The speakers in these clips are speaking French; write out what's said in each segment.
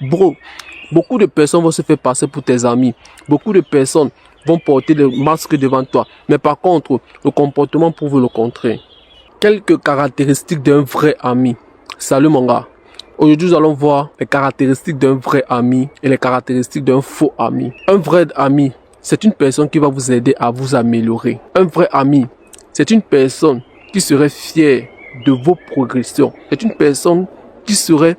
Bro, beaucoup de personnes vont se faire passer pour tes amis. Beaucoup de personnes vont porter le masque devant toi. Mais par contre, le comportement prouve le contraire. Quelques caractéristiques d'un vrai ami. Salut mon gars. Aujourd'hui, nous allons voir les caractéristiques d'un vrai ami et les caractéristiques d'un faux ami. Un vrai ami, c'est une personne qui va vous aider à vous améliorer. Un vrai ami, c'est une personne qui serait fière de vos progressions. C'est une personne qui serait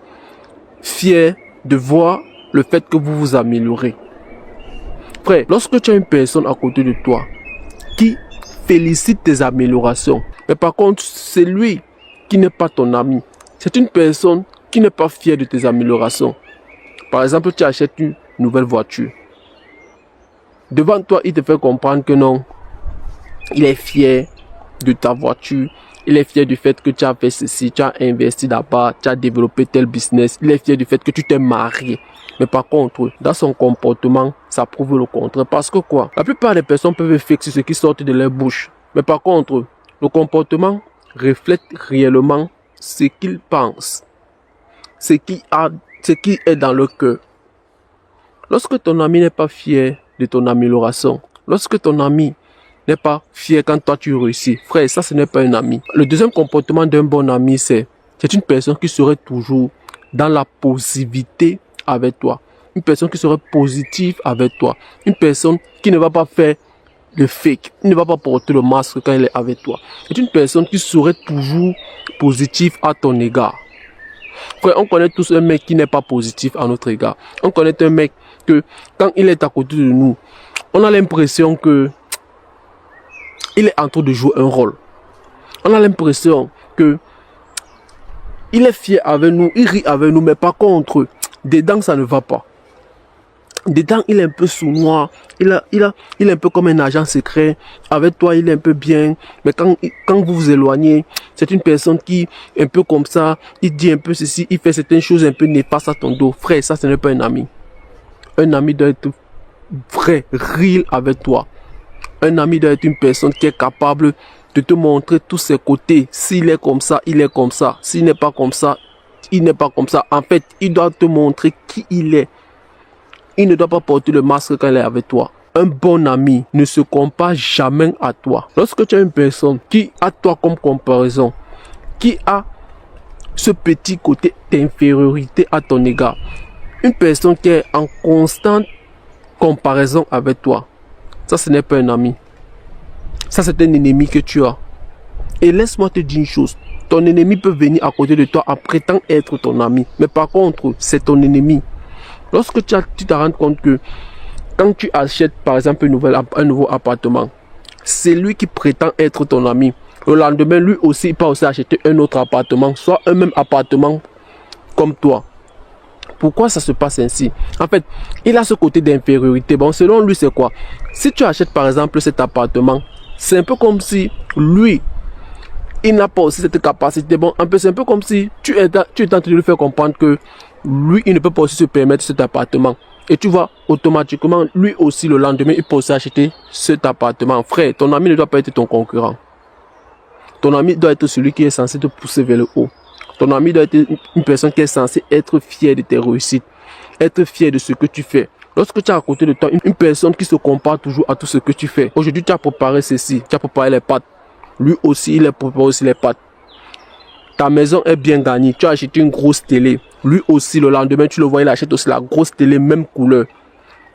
fière de voir le fait que vous vous améliorez. Frère, lorsque tu as une personne à côté de toi qui félicite tes améliorations, mais par contre, c'est lui qui n'est pas ton ami. C'est une personne qui n'est pas fière de tes améliorations. Par exemple, tu achètes une nouvelle voiture. Devant toi, il te fait comprendre que non, il est fier de ta voiture. Il est fier du fait que tu as fait ceci, tu as investi là-bas, tu as développé tel business. Il est fier du fait que tu t'es marié. Mais par contre, dans son comportement, ça prouve le contraire. Parce que quoi? La plupart des personnes peuvent fixer ce qui sort de leur bouche. Mais par contre, le comportement reflète réellement ce qu'ils pensent. Ce qui est dans le cœur. Lorsque ton ami n'est pas fier de ton amélioration, lorsque ton ami n'est pas fier quand toi tu réussis, frère, ça ce n'est pas un ami. Le deuxième comportement d'un bon ami, c'est une personne qui serait toujours dans la positivité avec toi. Une personne qui serait positive avec toi. Une personne qui ne va pas faire le fake. Il ne va pas porter le masque quand elle est avec toi. C'est une personne qui serait toujours positive à ton égard. Frère, on connaît tous un mec qui n'est pas positif à notre égard. On connaît un mec que quand il est à côté de nous, on a l'impression que il est en train de jouer un rôle. On a l'impression que il est fier avec nous, il rit avec nous, mais par contre, dedans ça ne va pas. Dedans, il est un peu sournois, il est un peu comme un agent secret. Avec toi, il est un peu bien, mais quand vous vous éloignez, c'est une personne qui est un peu comme ça, il dit un peu ceci, il fait certaines choses un peu néfastes à ton dos. Frère, ça, ce n'est pas un ami. Un ami doit être vrai, real avec toi. Un ami doit être une personne qui est capable de te montrer tous ses côtés. S'il est comme ça, il est comme ça. S'il n'est pas comme ça, il n'est pas comme ça. En fait, il doit te montrer qui il est. Il ne doit pas porter le masque quand il est avec toi. Un bon ami ne se compare jamais à toi. Lorsque tu as une personne qui a toi comme comparaison, qui a ce petit côté d'infériorité à ton égard, une personne qui est en constante comparaison avec toi, ça ce n'est pas un ami. Ça c'est un ennemi que tu as. Et laisse-moi te dire une chose. Ton ennemi peut venir à côté de toi en prétendant être ton ami. Mais par contre, c'est ton ennemi. Lorsque tu te rends compte que quand tu achètes par exemple un nouveau appartement, c'est lui qui prétend être ton ami. Le lendemain, lui aussi, il peut aussi acheter un autre appartement, soit un même appartement comme toi. Pourquoi ça se passe ainsi? En fait, il a ce côté d'infériorité. Bon, selon lui, c'est quoi? Si tu achètes par exemple cet appartement, c'est un peu comme si lui, il n'a pas aussi cette capacité. Bon, c'est un peu comme si tu es en train de lui faire comprendre que lui, il ne peut pas aussi se permettre cet appartement. Et tu vois, automatiquement, lui aussi, le lendemain, il peut aussi acheter cet appartement. Frère, ton ami ne doit pas être ton concurrent. Ton ami doit être celui qui est censé te pousser vers le haut. Ton ami doit être une personne qui est censée être fière de tes réussites. Être fière de ce que tu fais. Lorsque tu as à côté de toi une personne qui se compare toujours à tout ce que tu fais. Aujourd'hui, tu as préparé ceci. Tu as préparé les pâtes. Lui aussi, il a préparé aussi les pâtes. Ta maison est bien gagnée. Tu as acheté une grosse télé. Lui aussi, le lendemain, tu le vois, il achète aussi la grosse télé, même couleur.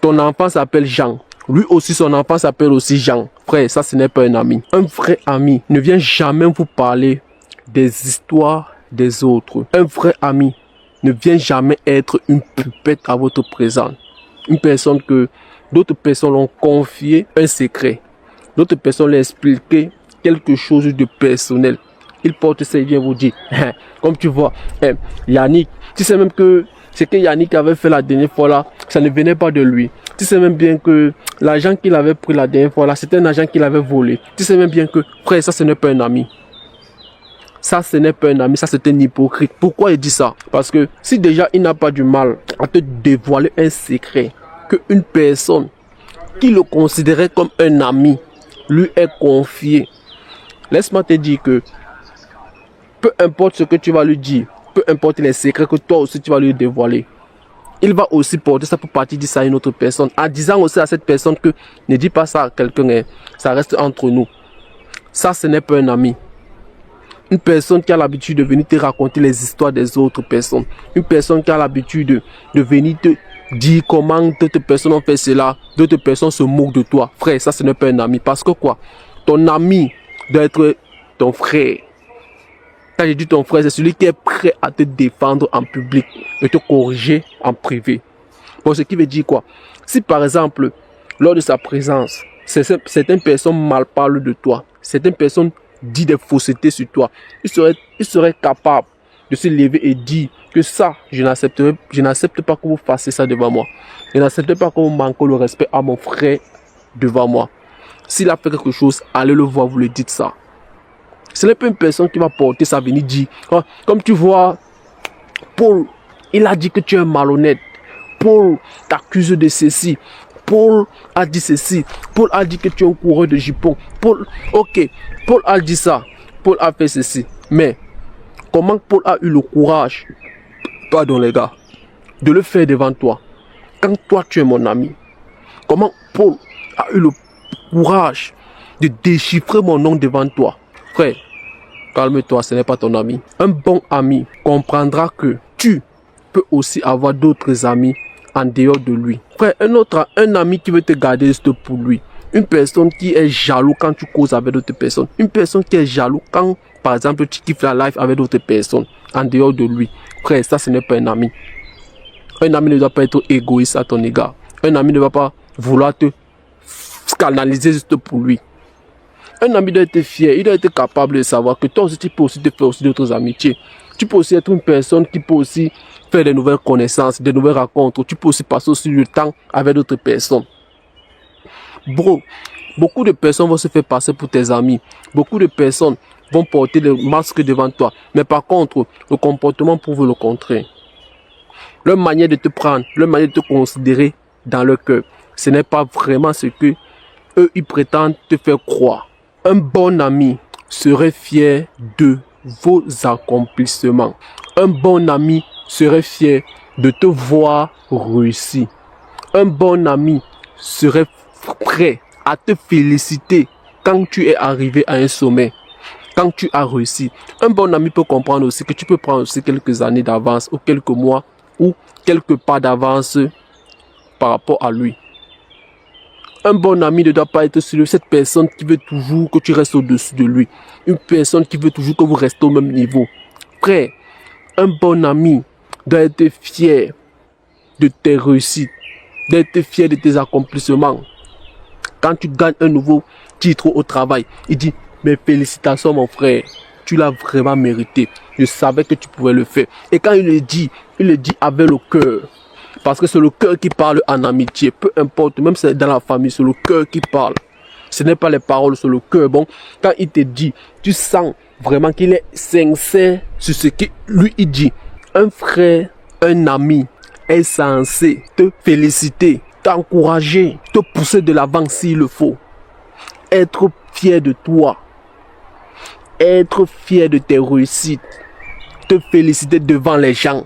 Ton enfant s'appelle Jean. Lui aussi, son enfant s'appelle aussi Jean. Frère, ça, ce n'est pas un ami. Un vrai ami ne vient jamais vous parler des histoires des autres. Un vrai ami ne vient jamais être une pupette à votre présence. Une personne que d'autres personnes l'ont confié un secret. D'autres personnes l'ont expliqué quelque chose de personnel. Il porte ça, il vient vous dire, comme tu vois, Yannick, tu sais même que ce que Yannick avait fait la dernière fois là, ça ne venait pas de lui. Tu sais même bien que l'argent qu'il avait pris la dernière fois là, c'était un argent qu'il avait volé. Tu sais même bien que, frère, ça ce n'est pas un ami. Ça ce n'est pas un ami, ça c'est un hypocrite. Pourquoi il dit ça? Parce que si déjà il n'a pas du mal à te dévoiler un secret, que une personne qui le considérait comme un ami lui est confié, laisse-moi te dire que peu importe ce que tu vas lui dire, peu importe les secrets que toi aussi tu vas lui dévoiler, il va aussi porter ça pour partir dire ça à une autre personne, en disant aussi à cette personne que ne dis pas ça à quelqu'un, hein, ça reste entre nous. Ça, ce n'est pas un ami. Une personne qui a l'habitude de venir te raconter les histoires des autres personnes. Une personne qui a l'habitude de venir te dire comment d'autres personnes ont fait cela. D'autres personnes se moquent de toi. Frère, ça, ce n'est pas un ami. Parce que quoi? Ton ami doit être ton frère. Quand je dis ton frère, c'est celui qui est prêt à te défendre en public et te corriger en privé. Bon, ce qui veut dire quoi? Si par exemple, lors de sa présence, certaines personnes mal parlent de toi, certaines personnes disent des faussetés sur toi, il serait capable de se lever et dire que ça, je n'accepte pas que vous fassiez ça devant moi. Je n'accepte pas que vous manquez le respect à mon frère devant moi. S'il a fait quelque chose, allez le voir, vous le dites ça. Ce n'est pas une personne qui va porter ça, venir dire, oh, comme tu vois, Paul, il a dit que tu es un malhonnête. Paul t'accuse de ceci. Paul a dit ceci. Paul a dit que tu es un coureur de jupons. Paul, ok, Paul a dit ça. Paul a fait ceci. Mais, comment Paul a eu le courage, pardon les gars, de le faire devant toi, quand toi tu es mon ami? Comment Paul a eu le courage de déchiffrer mon nom devant toi? Frère, calme-toi, ce n'est pas ton ami. Un bon ami comprendra que tu peux aussi avoir d'autres amis en dehors de lui. Frère, un ami qui veut te garder juste pour lui. Une personne qui est jaloux quand tu causes avec d'autres personnes. Une personne qui est jaloux quand, par exemple, tu kiffes la life avec d'autres personnes en dehors de lui. Frère, ça, ce n'est pas un ami. Un ami ne doit pas être égoïste à ton égard. Un ami ne va pas vouloir te canaliser juste pour lui. Un ami doit être fier, il doit être capable de savoir que toi aussi tu peux aussi te faire aussi d'autres amitiés. Tu peux aussi être une personne qui peut aussi faire de nouvelles connaissances, de nouvelles rencontres. Tu peux aussi passer aussi du temps avec d'autres personnes. Bro, beaucoup de personnes vont se faire passer pour tes amis. Beaucoup de personnes vont porter le masque devant toi. Mais par contre, le comportement prouve le contraire. Leur manière de te prendre, leur manière de te considérer dans leur cœur, ce n'est pas vraiment ce que eux ils prétendent te faire croire. Un bon ami serait fier de vos accomplissements. Un bon ami serait fier de te voir réussir. Un bon ami serait prêt à te féliciter quand tu es arrivé à un sommet, quand tu as réussi. Un bon ami peut comprendre aussi que tu peux prendre aussi quelques années d'avance ou quelques mois ou quelques pas d'avance par rapport à lui. Un bon ami ne doit pas être cette personne qui veut toujours que tu restes au-dessus de lui. Une personne qui veut toujours que vous restez au même niveau. Frère, un bon ami doit être fier de tes réussites, d'être fier de tes accomplissements. Quand tu gagnes un nouveau titre au travail, il dit, mes félicitations mon frère, tu l'as vraiment mérité. Je savais que tu pouvais le faire. Et quand il le dit avec le cœur. Parce que c'est le cœur qui parle en amitié. Peu importe, même si c'est dans la famille, c'est le cœur qui parle. Ce n'est pas les paroles, c'est le cœur. Bon, quand il te dit, tu sens vraiment qu'il est sincère sur ce que lui il dit. Un frère, un ami est censé te féliciter, t'encourager, te pousser de l'avant s'il le faut. Être fier de toi. Être fier de tes réussites. Te féliciter devant les gens.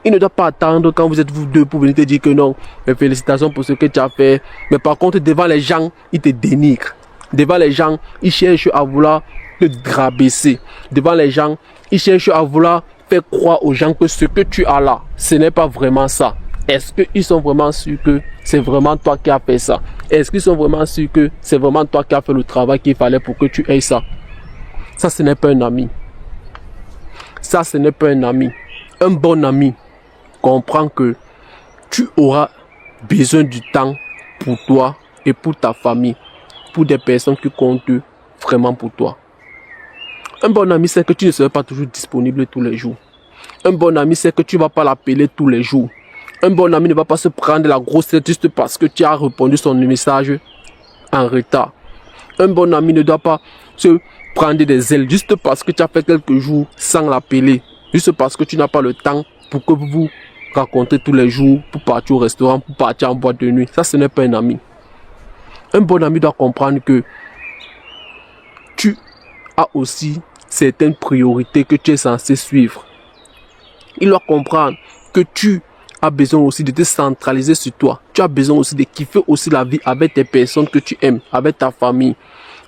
Il ne doit pas attendre quand vous êtes vous deux pour venir te dire que non, mais félicitations pour ce que tu as fait. Mais par contre, devant les gens, il te dénigre. Devant les gens, il cherche à vouloir te rabaisser. Devant les gens, il cherche à vouloir faire croire aux gens que ce que tu as là, ce n'est pas vraiment ça. Est-ce qu'ils sont vraiment sûrs que c'est vraiment toi qui as fait ça? Est-ce qu'ils sont vraiment sûrs que c'est vraiment toi qui as fait le travail qu'il fallait pour que tu aies ça? Ça, ce n'est pas un ami. Ça, ce n'est pas un ami. Un bon ami comprends que tu auras besoin du temps pour toi et pour ta famille, pour des personnes qui comptent vraiment pour toi. Un bon ami, c'est que tu ne seras pas toujours disponible tous les jours. Un bon ami, c'est que tu ne vas pas l'appeler tous les jours. Un bon ami ne va pas se prendre la grosse tête juste parce que tu as répondu son message en retard. Un bon ami ne doit pas se prendre des ailes juste parce que tu as fait quelques jours sans l'appeler. Juste parce que tu n'as pas le temps pour que vous vous rencontrez tous les jours, pour partir au restaurant, pour partir en boîte de nuit. Ça, ce n'est pas un ami. Un bon ami doit comprendre que tu as aussi certaines priorités que tu es censé suivre. Il doit comprendre que tu a besoin aussi de te centraliser sur toi. Tu as besoin aussi de kiffer aussi la vie avec tes personnes que tu aimes, avec ta famille.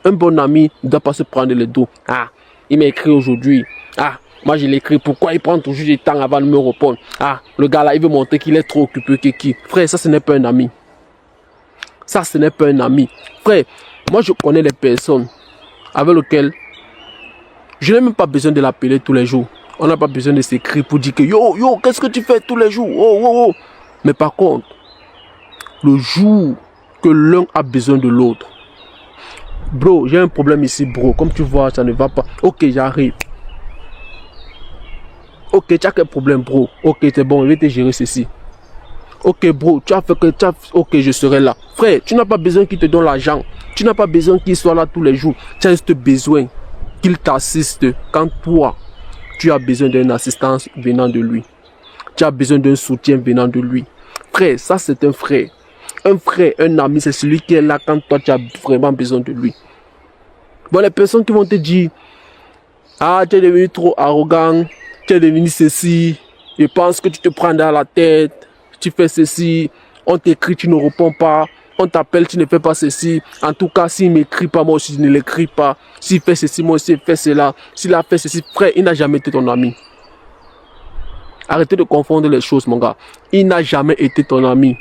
Un bon ami ne doit pas se prendre le dos. Ah, il m'a écrit aujourd'hui. Ah, moi je l'écris. Pourquoi il prend toujours du temps avant de me répondre? Ah, le gars là, il veut montrer qu'il est trop occupé que qui. Frère, ça ce n'est pas un ami. Ça ce n'est pas un ami. Frère, moi je connais les personnes avec lesquelles je n'ai même pas besoin de l'appeler tous les jours. On n'a pas besoin de s'écrire pour dire que yo, qu'est-ce que tu fais tous les jours? Oh. Mais par contre, le jour que l'un a besoin de l'autre, bro, j'ai un problème ici, bro. Comme tu vois, ça ne va pas. Ok, j'arrive. Ok, tu as quel problème, bro? Ok, c'est bon, je vais te gérer ceci. Ok, bro, tu as fait que... Ok, je serai là. Frère, tu n'as pas besoin qu'il te donne l'argent. Tu n'as pas besoin qu'il soit là tous les jours. Tu as juste besoin qu'il t'assiste quand toi, tu as besoin d'une assistance venant de lui. Tu as besoin d'un soutien venant de lui. Frère, ça c'est un frère. Un frère, un ami, c'est celui qui est là quand toi tu as vraiment besoin de lui. Bon, les personnes qui vont te dire, ah, tu es devenu trop arrogant, tu es devenu ceci, je pense que tu te prends dans la tête, tu fais ceci, on t'écrit, tu ne réponds pas, on t'appelle, tu ne fais pas ceci. En tout cas, s'il ne m'écrit pas, moi aussi je ne l'écris pas. S'il fait ceci, moi aussi je fais cela. S'il a fait ceci, frère, il n'a jamais été ton ami. Arrêtez de confondre les choses, mon gars. Il n'a jamais été ton ami.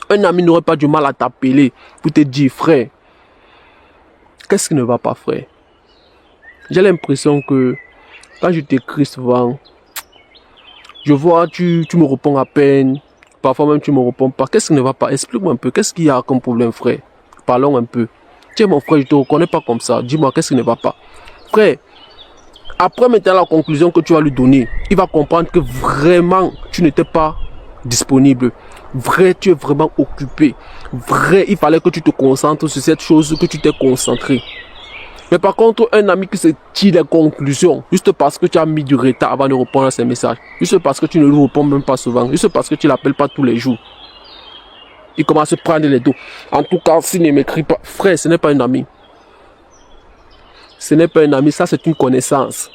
Un ami n'aurait pas du mal à t'appeler pour te dire, frère, qu'est-ce qui ne va pas, frère? J'ai l'impression que quand je t'écris souvent, je vois, tu me réponds à peine. Parfois même, tu ne me réponds pas. Qu'est-ce qui ne va pas? Explique-moi un peu. Qu'est-ce qu'il y a comme problème, frère? Parlons un peu. Tiens, mon frère, je ne te reconnais pas comme ça. Dis-moi, qu'est-ce qui ne va pas? Frère, après maintenant la conclusion que tu vas lui donner, il va comprendre que vraiment, tu n'étais pas disponible. Vrai, tu es vraiment occupé. Vrai, il fallait que tu te concentres sur cette chose que tu t'es concentré. Mais par contre, un ami qui se tire des conclusions, juste parce que tu as mis du retard avant de répondre à ses messages, juste parce que tu ne lui réponds même pas souvent, juste parce que tu ne l'appelles pas tous les jours, il commence à se prendre les dos. En tout cas, s'il ne m'écrit pas, frère, ce n'est pas un ami. Ce n'est pas un ami, ça c'est une connaissance.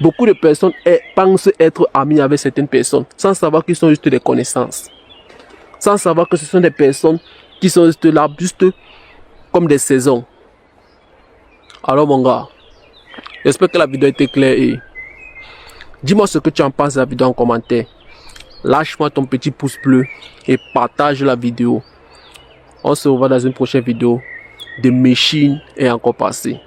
Beaucoup de personnes pensent être amis avec certaines personnes, sans savoir qu'ils sont juste des connaissances. Sans savoir que ce sont des personnes qui sont juste là, juste comme des saisons. Alors mon gars, j'espère que la vidéo a été claire et dis-moi ce que tu en penses de la vidéo en commentaire. Lâche-moi ton petit pouce bleu et partage la vidéo. On se revoit dans une prochaine vidéo de machine et encore passé.